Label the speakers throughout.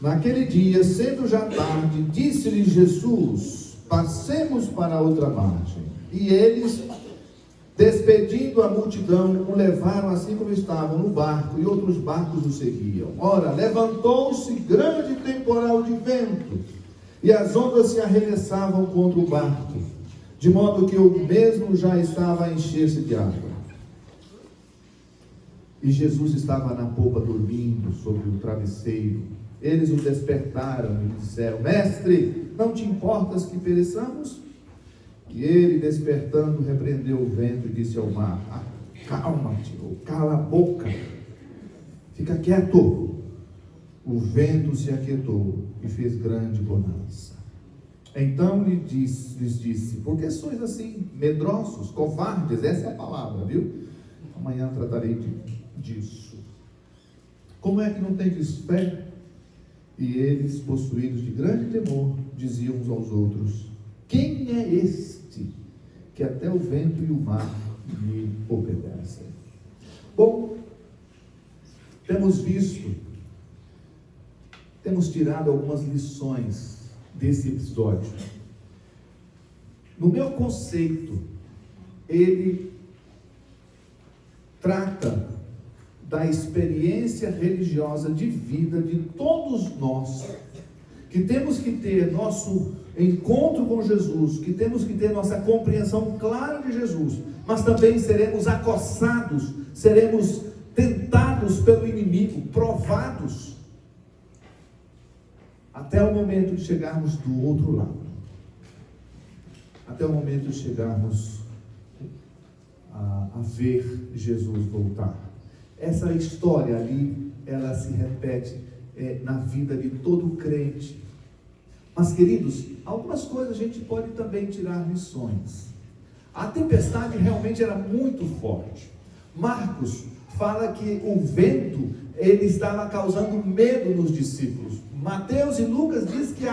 Speaker 1: Naquele dia, sendo já tarde, disse-lhe Jesus: passemos para a outra margem. E eles, despedindo a multidão, o levaram assim como estavam no barco, e outros barcos o seguiam. Ora, levantou-se grande temporal de vento, e as ondas se arremessavam contra o barco, de modo que o mesmo já estava a encher-se de água. E Jesus estava na popa dormindo sobre o travesseiro. Eles o despertaram e lhe disseram: Mestre, não te importas que pereçamos? E ele, despertando, repreendeu o vento e disse ao mar: acalma-te, ou cala a boca, fica quieto. O vento se aquietou e fez grande bonança. Então lhes disse: por que sois assim medrosos, covardes? Essa é a palavra, viu? Amanhã tratarei disso. Como é que não tendes fé? E eles, possuídos de grande temor, diziam uns aos outros: quem é este que até o vento e o mar lhe obedecem? Bom, temos tirado algumas lições desse episódio. No meu conceito, ele trata da experiência religiosa de vida de todos nós, que temos que ter nosso encontro com Jesus, que temos que ter nossa compreensão clara de Jesus, mas também seremos acossados, seremos tentados pelo inimigo, provados, até o momento de chegarmos do outro lado, até o momento de chegarmos a ver Jesus voltar. Essa história ali, ela se repete na vida de todo crente. Mas, queridos, algumas coisas a gente pode também tirar lições. A tempestade realmente era muito forte. Marcos fala que o vento, ele estava causando medo nos discípulos. Mateus e Lucas diz que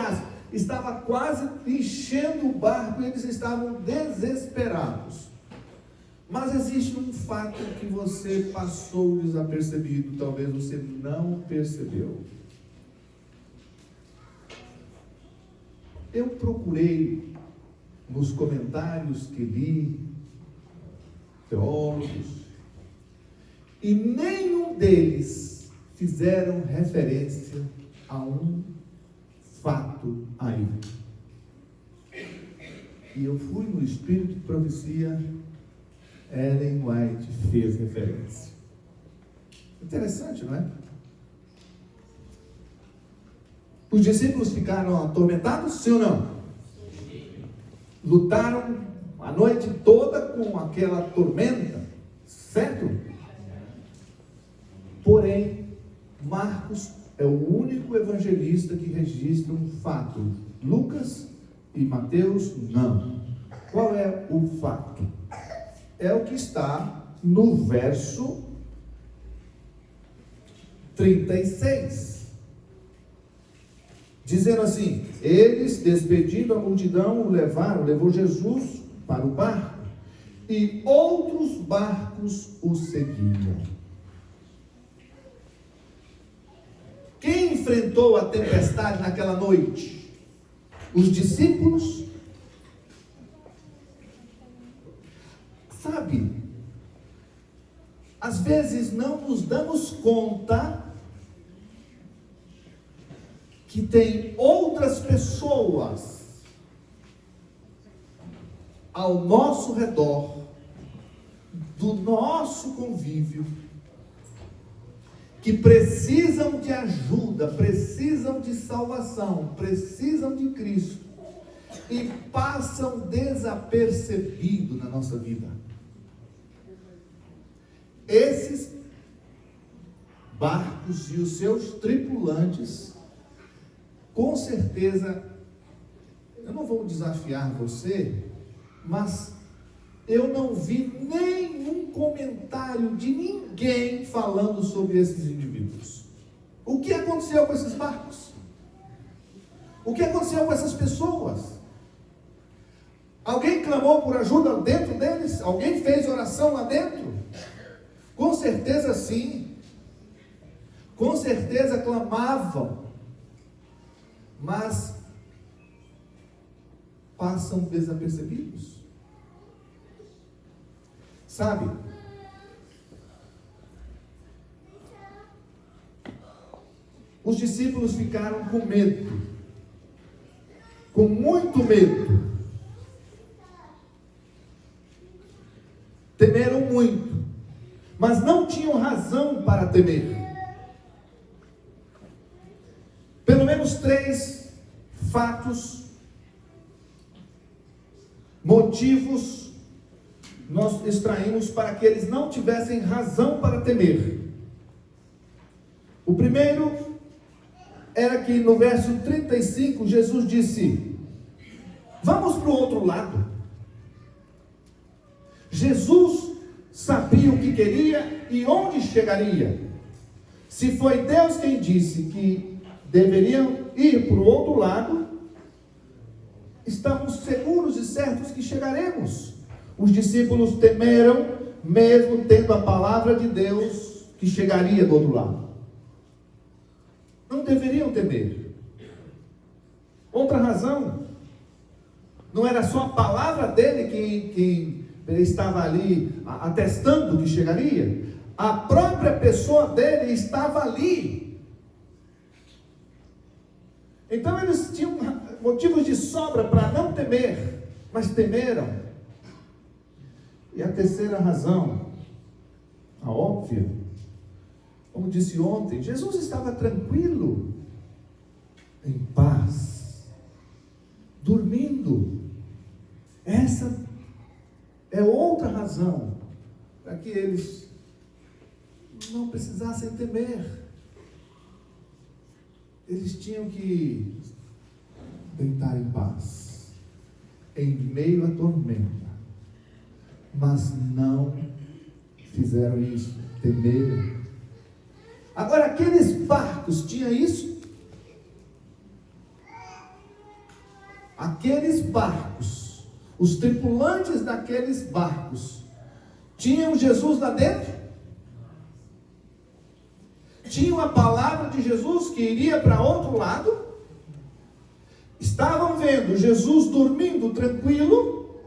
Speaker 1: estava quase enchendo o barco e eles estavam desesperados. Mas existe um fato que você passou desapercebido, talvez você não percebeu. Eu procurei nos comentários que li, teólogos, e nenhum deles fizeram referência a um fato aí. E eu fui no Espírito de Profecia, Ellen White fez referência. Interessante, não é? Os discípulos ficaram atormentados, sim ou não? Lutaram a noite toda com aquela tormenta, certo? Porém, Marcos é o único evangelista que registra um fato. Lucas e Mateus, não. Qual é o fato? É o que está no verso 36. Dizendo assim: eles, despedindo a multidão, levou Jesus para o barco, e outros barcos o seguiam. Quem enfrentou a tempestade naquela noite? Os discípulos? Sabe, às vezes não nos damos conta que tem outras pessoas ao nosso redor, do nosso convívio, que precisam de ajuda, precisam de salvação, precisam de Cristo, e passam desapercebido na nossa vida. Esses barcos e os seus tripulantes, com certeza, eu não vou desafiar você, mas eu não vi nenhum comentário de ninguém falando sobre esses indivíduos. O que aconteceu com esses barcos? O que aconteceu com essas pessoas? Alguém clamou por ajuda dentro deles? Alguém fez oração lá dentro? Com certeza sim. Com certeza clamavam. mas passam desapercebidos. Sabe? Os discípulos ficaram com medo, com muito medo. Temeram muito, mas não tinham razão para temer. Pelo menos 3 fatos, motivos, nós extraímos para que eles não tivessem razão para temer. O primeiro era que no verso 35, Jesus disse: vamos para o outro lado. Jesus sabia o que queria e onde chegaria. Se foi Deus quem disse que deveriam ir para o outro lado, estamos seguros e certos que chegaremos. Os discípulos temeram, mesmo tendo a palavra de Deus que chegaria do outro lado. Não deveriam temer. Outra razão, não era só a palavra dele que estava ali atestando que chegaria, a própria pessoa dele estava ali. Então eles tinham motivos de sobra para não temer, mas temeram. E a terceira razão, a óbvia, como disse ontem, Jesus estava tranquilo, em paz, dormindo. Essa é outra razão para que eles não precisassem temer. Eles tinham que deitar em paz, em meio à tormenta, mas não fizeram isso, temeram. Agora, aqueles barcos tinham isso? Aqueles barcos, os tripulantes daqueles barcos, tinham Jesus lá dentro? Tinham a palavra de Jesus que iria para outro lado? Estavam vendo Jesus dormindo tranquilo?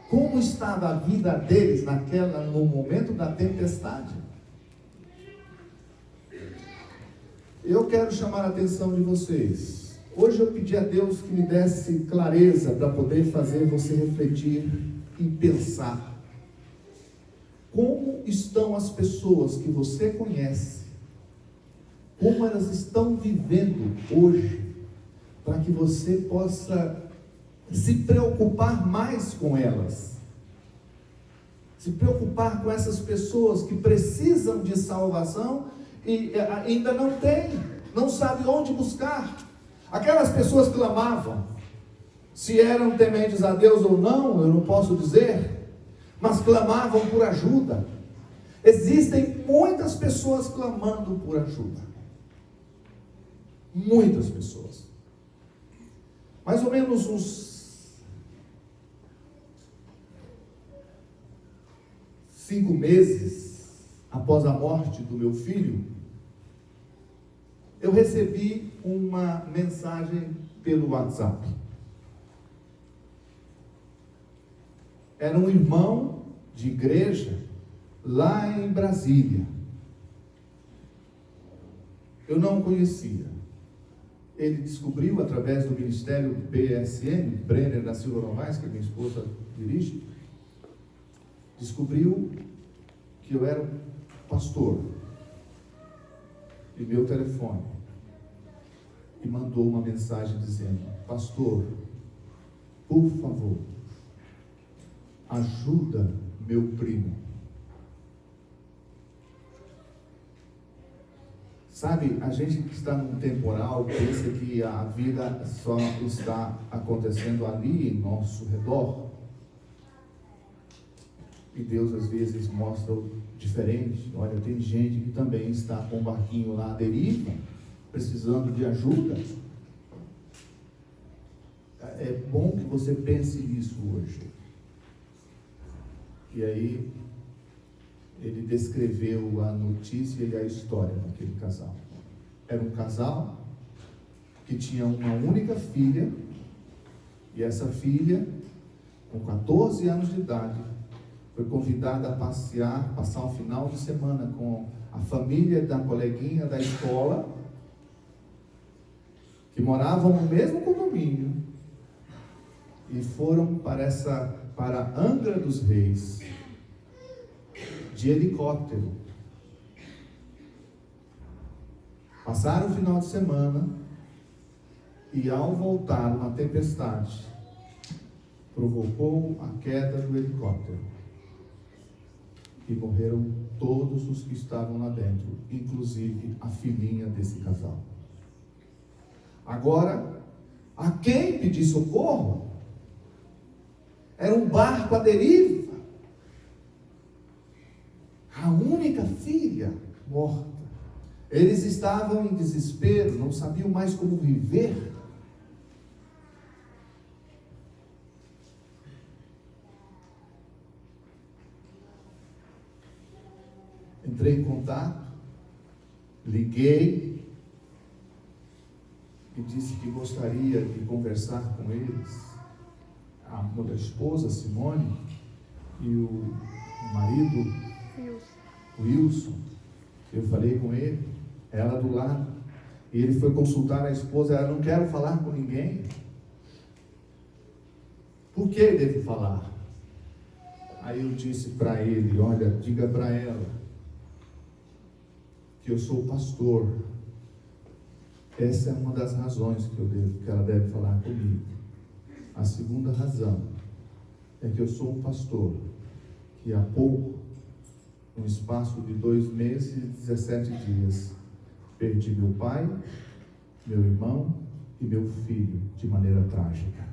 Speaker 1: Como estava a vida deles no momento da tempestade? Eu quero chamar a atenção de vocês. Hoje eu pedi a Deus que me desse clareza para poder fazer você refletir e pensar. Como estão as pessoas que você conhece? Como elas estão vivendo hoje? Para que você possa se preocupar mais com elas. Se preocupar com essas pessoas que precisam de salvação e ainda não têm, não sabem onde buscar. Aquelas pessoas clamavam, se eram tementes a Deus ou não, eu não posso dizer, mas clamavam por ajuda. Existem muitas pessoas clamando por ajuda. Muitas pessoas. Mais ou menos uns 5 meses após a morte do meu filho, eu recebi uma mensagem pelo WhatsApp. Era um irmão de igreja lá em Brasília. Eu não o conhecia. Ele descobriu através do ministério BSN, Brenner da Silva Novaes, que minha esposa dirige, descobriu que eu era pastor. E meu telefone. E mandou uma mensagem dizendo: pastor, por favor, ajuda meu primo. Sabe, a gente que está num temporal pensa que a vida só está acontecendo ali em nosso redor. E Deus às vezes mostra diferente. Olha, tem gente que também está com um barquinho lá à deriva, precisando de ajuda. É bom que você pense nisso hoje. E aí, ele descreveu a notícia e a história daquele casal. Era um casal que tinha uma única filha, e essa filha, com 14 anos de idade, foi convidada a passear, passar um final de semana com a família da coleguinha da escola, que moravam no mesmo condomínio, e foram para Angra dos Reis, de helicóptero. Passaram o final de semana, e ao voltar, uma tempestade provocou a queda do helicóptero. E morreram todos os que estavam lá dentro, inclusive a filhinha desse casal. Agora, a quem pedir socorro? Era um barco à deriva. A única filha morta. Eles estavam em desespero, não sabiam mais como viver. Entrei em contato, liguei e disse que gostaria de conversar com eles. A esposa Simone e o marido Wilson. Eu falei com ele, ela do lado, e ele foi consultar a esposa. Ela: não quero falar com ninguém. Por que devo falar? Aí eu disse para ele: olha, diga para ela que eu sou pastor. Essa é uma das razões que ela deve falar comigo. A segunda razão é que eu sou um pastor que há pouco, no espaço de 2 meses e 17 dias, perdi meu pai, meu irmão e meu filho de maneira trágica.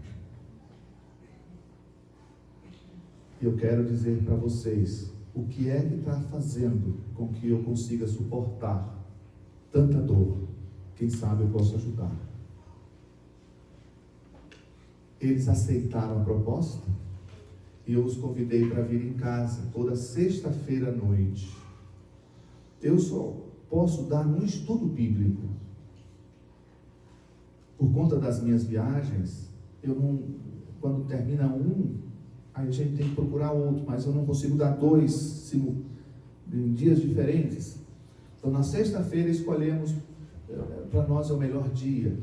Speaker 1: Eu quero dizer para vocês o que é que está fazendo com que eu consiga suportar tanta dor. Quem sabe eu posso ajudar. Eles aceitaram a proposta e eu os convidei para vir em casa toda sexta-feira à noite. Eu só posso dar um estudo bíblico. Por conta das minhas viagens, quando termina um, aí a gente tem que procurar outro, mas eu não consigo dar 2 em dias diferentes. Então, na sexta-feira escolhemos, para nós é o melhor dia.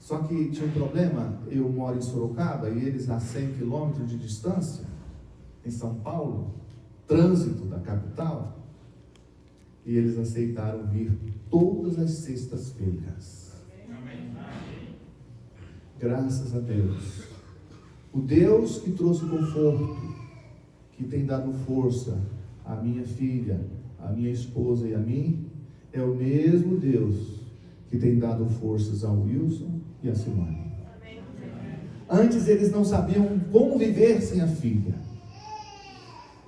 Speaker 1: Só que tinha um problema, eu moro em Sorocaba e eles a 100 quilômetros de distância, em São Paulo, trânsito da capital, e eles aceitaram vir todas as sextas-feiras. Graças a Deus. O Deus que trouxe conforto, que tem dado força à minha filha, à minha esposa e a mim, é o mesmo Deus que tem dado forças ao Wilson e a Simone. Antes eles não sabiam como viver sem a filha.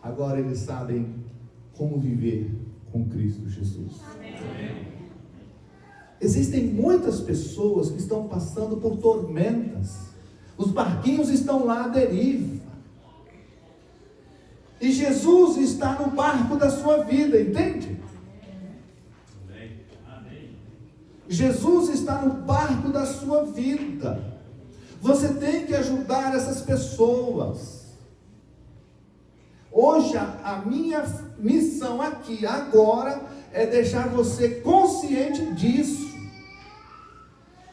Speaker 1: Agora eles sabem como viver com Cristo Jesus. Existem muitas pessoas que estão passando por tormentas. Os barquinhos estão lá à deriva. E Jesus está no barco da sua vida, entende? Jesus está no barco da sua vida. Você tem que ajudar essas pessoas. Hoje a minha missão aqui, agora, é deixar você consciente disso.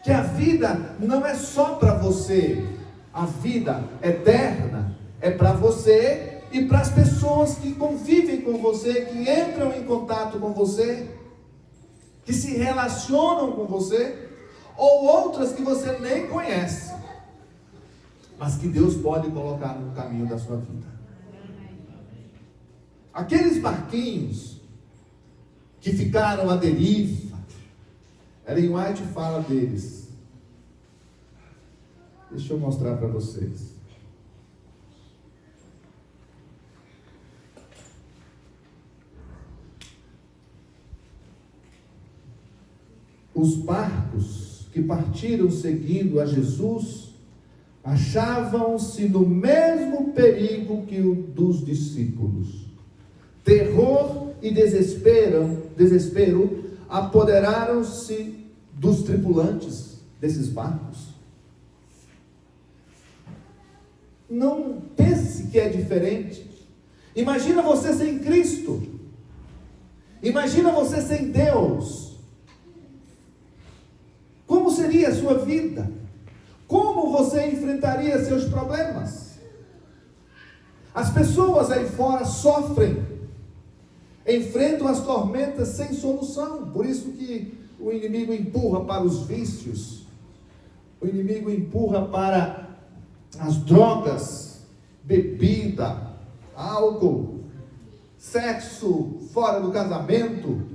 Speaker 1: Que a vida não é só para você. A vida eterna é para você e para as pessoas que convivem com você, que entram em contato com você, que se relacionam com você, ou outras que você nem conhece, mas que Deus pode colocar no caminho da sua vida. Aqueles barquinhos que ficaram à deriva, Ellen White fala deles. Deixa eu mostrar para vocês. Os barcos que partiram seguindo a Jesus achavam-se no mesmo perigo que o dos discípulos. Terror e desespero apoderaram-se dos tripulantes desses barcos. Não pense que é diferente. Imagina você sem Cristo. Imagina você sem Deus. Como seria a sua vida? Como você enfrentaria seus problemas? As pessoas aí fora sofrem, enfrentam as tormentas sem solução. Por isso que o inimigo empurra para os vícios, o inimigo empurra para as drogas, bebida, álcool, sexo fora do casamento.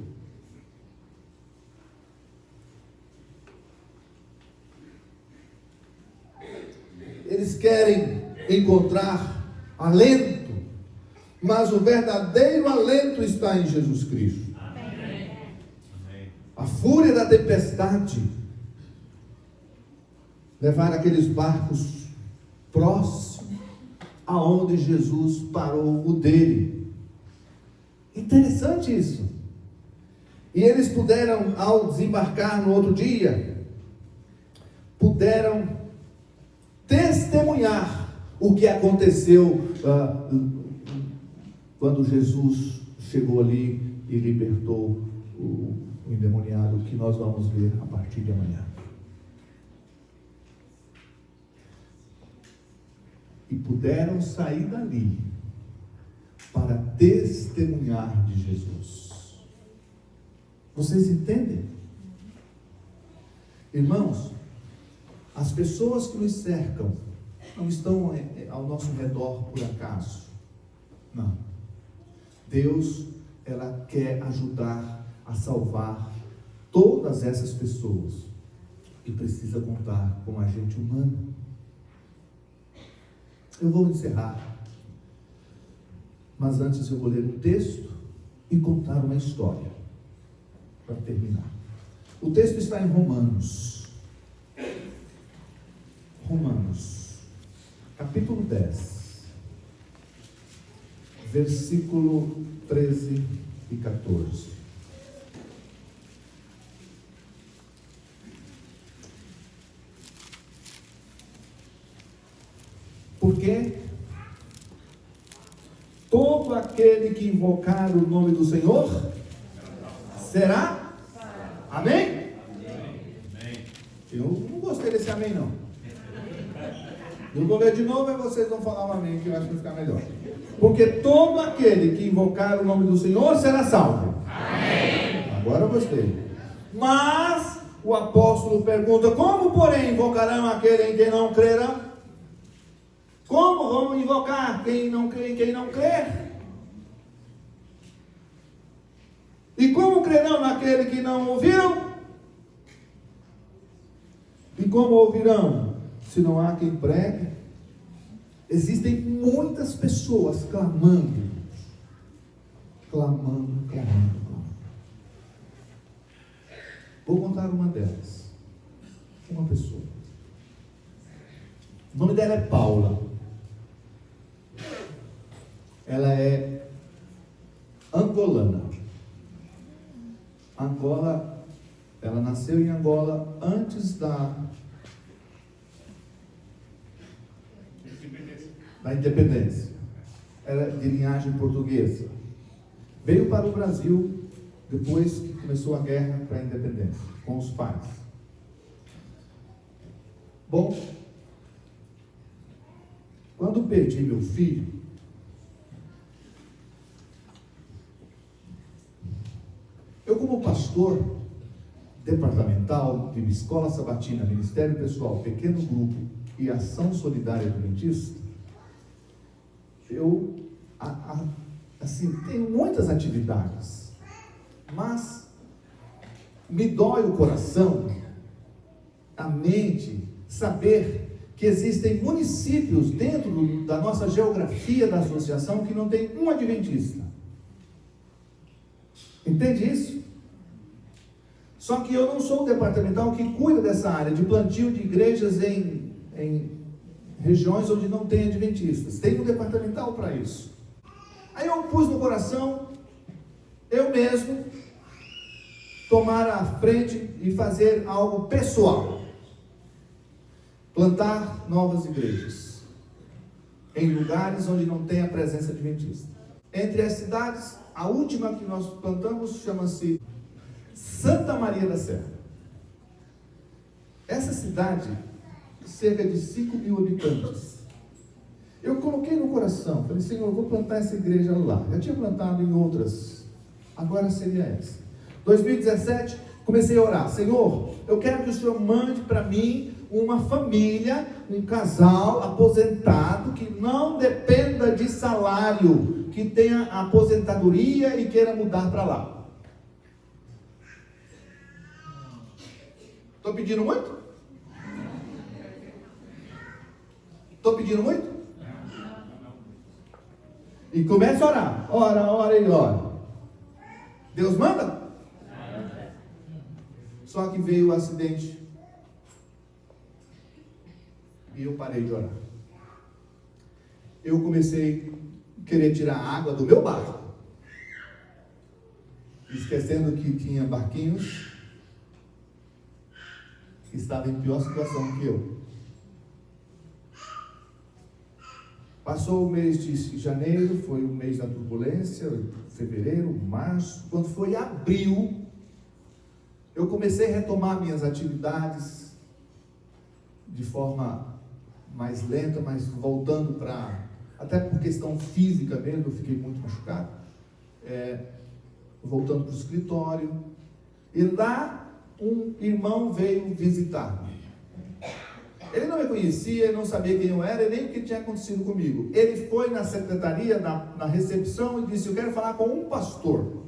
Speaker 1: Eles querem encontrar alento, mas o verdadeiro alento está em Jesus Cristo. Amém. A fúria da tempestade levar aqueles barcos próximo aonde Jesus parou o dele. Interessante isso. E eles puderam, ao desembarcar no outro dia, puderam testemunhar o que aconteceu quando Jesus chegou ali e libertou o endemoniado, que nós vamos ver a partir de amanhã. E puderam sair dali para testemunhar de Jesus. Vocês entendem? Irmãos, as pessoas que nos cercam não estão ao nosso redor por acaso. Não. Deus, ela quer ajudar a salvar todas essas pessoas. E precisa contar com um agente humano. Eu vou encerrar. Mas antes eu vou ler um texto e contar uma história. Para terminar. O texto está em Romanos. Romanos, capítulo 10, versículo 13 e 14. Porque todo aquele que invocar o nome do Senhor será? Amém? Eu não gostei desse amém, não. Eu vou ler de novo e vocês vão falar um amém, que eu acho que vai ficar melhor. Porque todo aquele que invocar o nome do Senhor será salvo. Amém. Agora eu gostei. Mas o apóstolo pergunta: como, porém, invocarão aquele em quem não crerão? Como vão invocar quem não crê em quem não crer? E como crerão naquele que não ouviram? E como ouvirão se não há quem pregue? Existem muitas pessoas clamando. Vou contar uma delas. Uma pessoa. O nome dela é Paula. Ela é angolana. Angola, ela nasceu em Angola antes da independência. Era de linhagem portuguesa. Veio para o Brasil depois que começou a guerra para a independência, com os pais. Bom, quando perdi meu filho, eu, como pastor departamental de Escola Sabatina, Ministério Pessoal, Pequeno Grupo e Ação Solidária Adventista, eu tenho muitas atividades, mas me dói o coração, a mente, saber que existem municípios dentro da nossa geografia da associação que não tem um adventista. Entende isso? Só que eu não sou o departamental que cuida dessa área de plantio de igrejas em regiões onde não tem adventistas. Tem um departamental para isso. Aí eu pus no coração, eu mesmo, tomar a frente e fazer algo pessoal. Plantar novas igrejas em lugares onde não tem a presença adventista. Entre as cidades, a última que nós plantamos chama-se Santa Maria da Serra. Essa cidade, cerca de 5.000 habitantes. Eu coloquei no coração, falei, Senhor, eu vou plantar essa igreja lá. Eu tinha plantado em outras, agora seria essa. 2017, comecei a orar, Senhor, eu quero que o Senhor mande para mim uma família, um casal aposentado, que não dependa de salário, que tenha aposentadoria e queira mudar para lá. Estou pedindo muito? Estou pedindo muito? E começa a orar. Ora e ora. Deus manda? Só que veio o acidente. E eu parei de orar. Eu comecei a querer tirar a água do meu barco. Esquecendo que tinha barquinhos que estavam em pior situação que eu. Passou o mês de janeiro, foi o mês da turbulência, fevereiro, março. Quando foi abril, eu comecei a retomar minhas atividades de forma mais lenta, mas voltando para... Até por questão física mesmo, eu fiquei muito machucado. Voltando para o escritório. E lá, um irmão veio visitar-me. Ele não me conhecia, ele não sabia quem eu era e nem o que tinha acontecido comigo. Ele foi na secretaria, na recepção, e disse, eu quero falar com um pastor.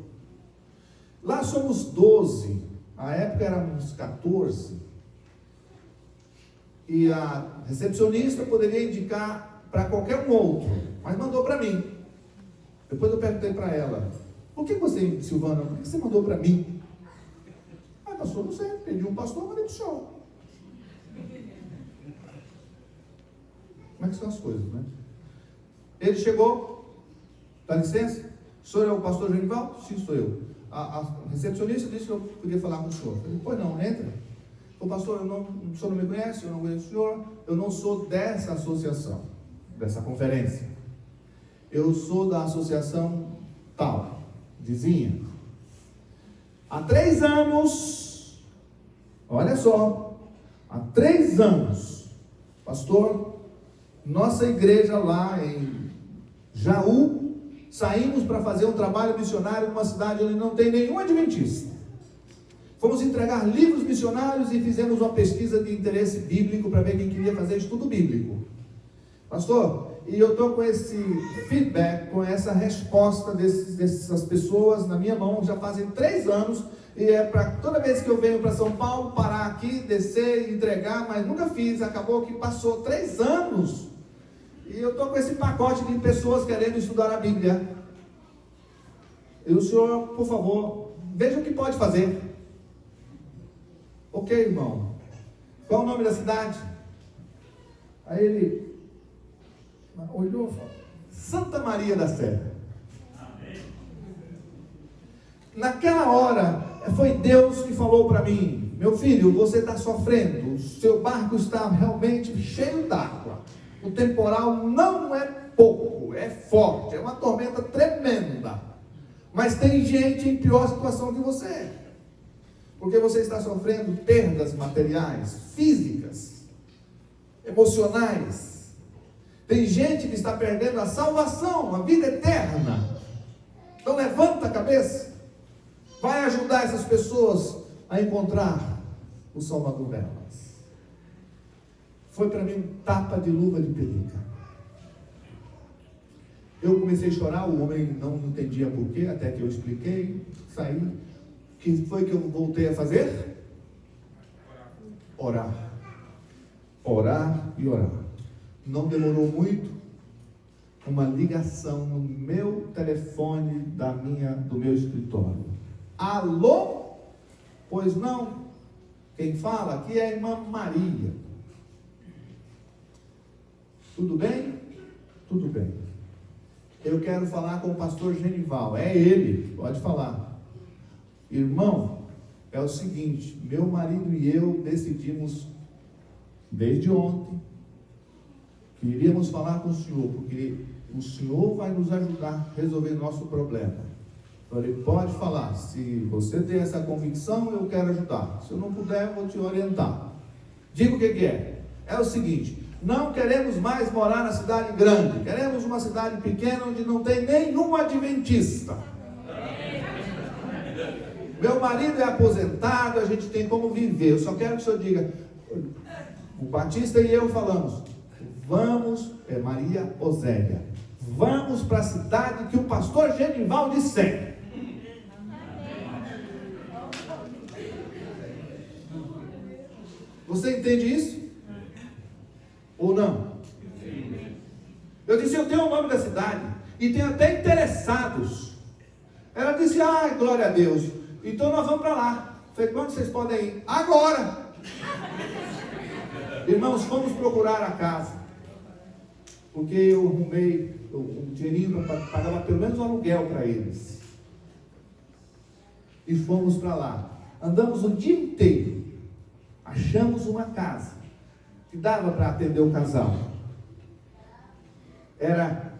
Speaker 1: Lá somos 12, à época éramos 14. E a recepcionista poderia indicar para qualquer um outro, mas mandou para mim. Depois eu perguntei para ela, por que você, Silvana, por que você mandou para mim? Ah, pastor, não sei, pedi um pastor, mandei para o senhor. Como é que são as coisas, né? Ele chegou, dá licença, o senhor é o pastor Genivaldo? Sim, sou eu. A recepcionista disse que eu podia falar com o senhor. Eu falei, pois não, entra. O pastor, o senhor não me conhece, eu não conheço o senhor, eu não sou dessa associação, dessa conferência. Eu sou da associação tal, vizinha. Há 3 anos, olha só, há 3 anos, pastor, nossa igreja lá em Jaú, saímos para fazer um trabalho missionário numa cidade onde não tem nenhum adventista. Fomos entregar livros missionários e fizemos uma pesquisa de interesse bíblico para ver quem queria fazer estudo bíblico. Pastor, e eu estou com esse feedback, com essa resposta dessas pessoas na minha mão, já fazem 3 anos, e é para toda vez que eu venho para São Paulo, parar aqui, descer e entregar, mas nunca fiz, acabou que passou 3 anos, e eu estou com esse pacote de pessoas querendo estudar a Bíblia. E o senhor, por favor, veja o que pode fazer. Ok, irmão. Qual é o nome da cidade? Aí ele olhou e falou, Santa Maria da Serra. Naquela hora, foi Deus que falou para mim, meu filho, você está sofrendo, o seu barco está realmente cheio d'água. O temporal não é pouco, é forte, é uma tormenta tremenda. Mas tem gente em pior situação que você. Porque você está sofrendo perdas materiais, físicas, emocionais. Tem gente que está perdendo a salvação, a vida eterna. Então levanta a cabeça. Vai ajudar essas pessoas a encontrar o Salvador delas. Foi para mim um tapa de luva de pelica. Eu comecei a chorar, o homem não entendia porquê, até que eu expliquei, saí. O que foi que eu voltei a fazer? Orar. Orar e orar. Não demorou muito, uma ligação no meu telefone do meu escritório. Alô? Pois não? Quem fala aqui é a irmã Maria. Tudo bem? Tudo bem. Eu quero falar com o pastor Genival. É ele, pode falar. Irmão, é o seguinte: meu marido e eu decidimos, desde ontem, que iríamos falar com o senhor, porque o senhor vai nos ajudar a resolver nosso problema. Falei, pode falar, se você tem essa convicção, eu quero ajudar. Se eu não puder, eu vou te orientar. Diga o que é. É o seguinte: não queremos mais morar na cidade grande, queremos uma cidade pequena onde não tem nenhum adventista. Meu marido é aposentado, a gente tem como viver. Eu só quero que o senhor diga. O Batista e eu falamos, vamos, Maria Osélia, vamos para a cidade que o pastor Genival disser. Você entende isso? Ou não? Eu disse, eu tenho o nome da cidade e tenho até interessados. Ela disse, glória a Deus, então nós vamos para lá. Eu falei, quando vocês podem ir? Agora! Irmãos, fomos procurar a casa, porque eu arrumei um dinheirinho para pagar pelo menos um aluguel para eles. E fomos para lá. Andamos o dia inteiro. Achamos uma casa que dava para atender o casal. Era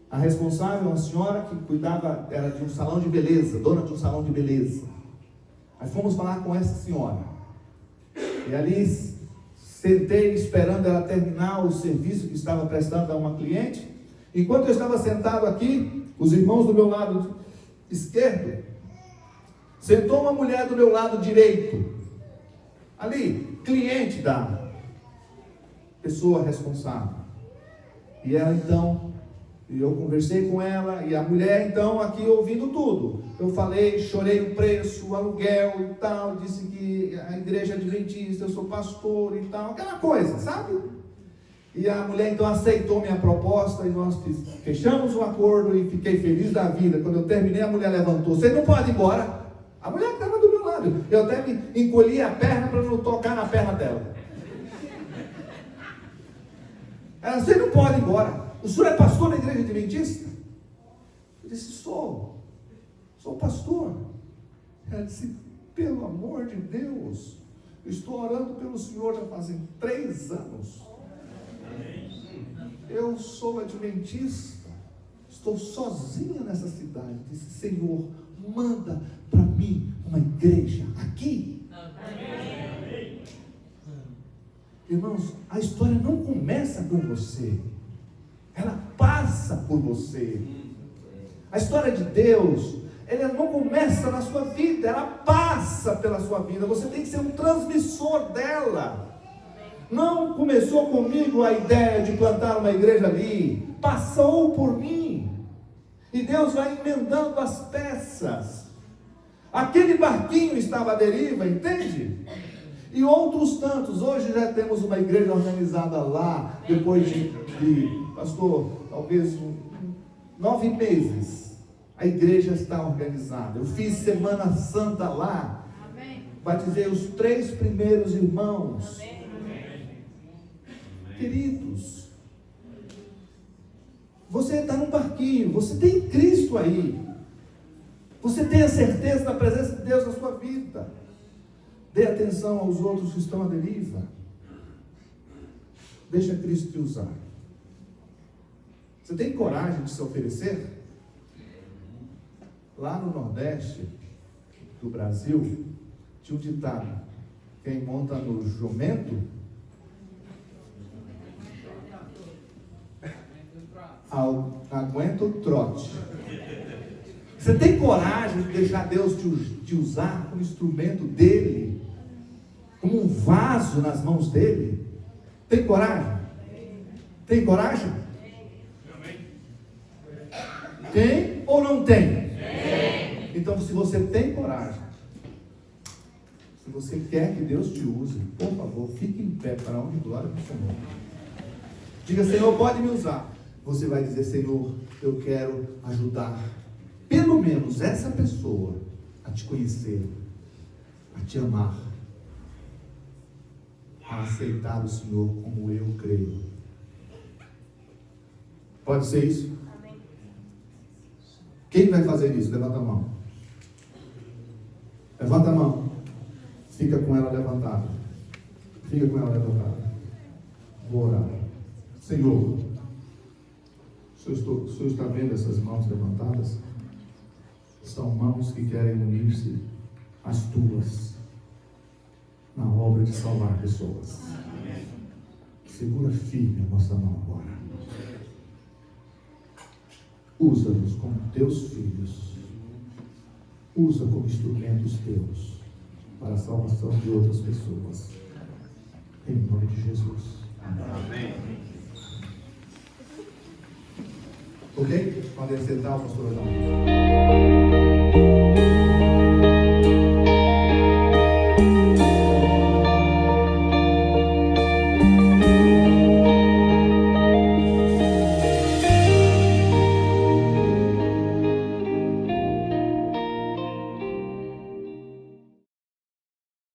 Speaker 1: a responsável, uma senhora que cuidava, era de um salão de beleza, dona de um salão de beleza. Aí fomos falar com essa senhora. E ali sentei esperando ela terminar o serviço que estava prestando a uma cliente. Enquanto eu estava sentado aqui, os irmãos do meu lado esquerdo, sentou uma mulher do meu lado direito. Ali, cliente da pessoa responsável. E ela então, eu conversei com ela, e a mulher então aqui ouvindo tudo. Eu falei, chorei o preço, o aluguel e tal, disse que a igreja é adventista, eu sou pastor e tal, aquela coisa, sabe? E a mulher então aceitou minha proposta, e nós fechamos um acordo, e fiquei feliz da vida. Quando eu terminei, a mulher levantou, você não pode ir embora. A mulher que estava do meu lado, eu até me encolhi a perna para não tocar na perna dela. Ela disse, você não pode ir embora. O senhor é pastor da igreja adventista? Eu disse, sou pastor. Ela disse, pelo amor de Deus, eu estou orando pelo senhor já fazem 3 anos. Eu sou adventista, estou sozinha nessa cidade. Disse, Senhor, manda para mim uma igreja aqui. Amém. Irmãos, a história não começa com você, ela passa por você. A história de Deus, ela não começa na sua vida, ela passa pela sua vida. Você tem que ser um transmissor dela. Não começou comigo a ideia de plantar uma igreja ali, passou por mim, e Deus vai emendando as peças. Aquele barquinho estava à deriva, entende? E outros tantos. Hoje já temos uma igreja organizada lá, depois de pastor, talvez 9 meses, a igreja está organizada. Eu fiz Semana Santa lá, amém. Batizei os 3 primeiros irmãos. Amém. Queridos, você está num barquinho, você tem Cristo aí, você tem a certeza da presença de Deus na sua vida. Dê atenção aos outros que estão à deriva. Deixa Cristo te usar. Você tem coragem de se oferecer? Lá no Nordeste do Brasil, tinha um ditado: quem monta no jumento aguenta o trote. Você tem coragem de deixar Deus te usar como instrumento dele, como um vaso nas mãos dele? Tem coragem? Tem coragem? Tem ou não tem? Então, se você tem coragem, se você quer que Deus te use, por favor, fique em pé para a honra e glória do Senhor. Diga, Senhor, pode me usar. Você vai dizer, Senhor, eu quero ajudar pelo menos essa pessoa a te conhecer, a te amar, a aceitar o Senhor como eu creio. Pode ser isso? Amém. Quem vai fazer isso? Levanta a mão. Levanta a mão. Fica com ela levantada. Fica com ela levantada. Vou orar. Senhor, o Senhor está vendo essas mãos levantadas? São mãos que querem unir-se às tuas na obra de salvar pessoas. Segura firme a nossa mão agora. Usa-nos como teus filhos. Usa como instrumentos teus para a salvação de outras pessoas. Em nome de Jesus. Amém. Ok? Podem sentar, pastor Adão.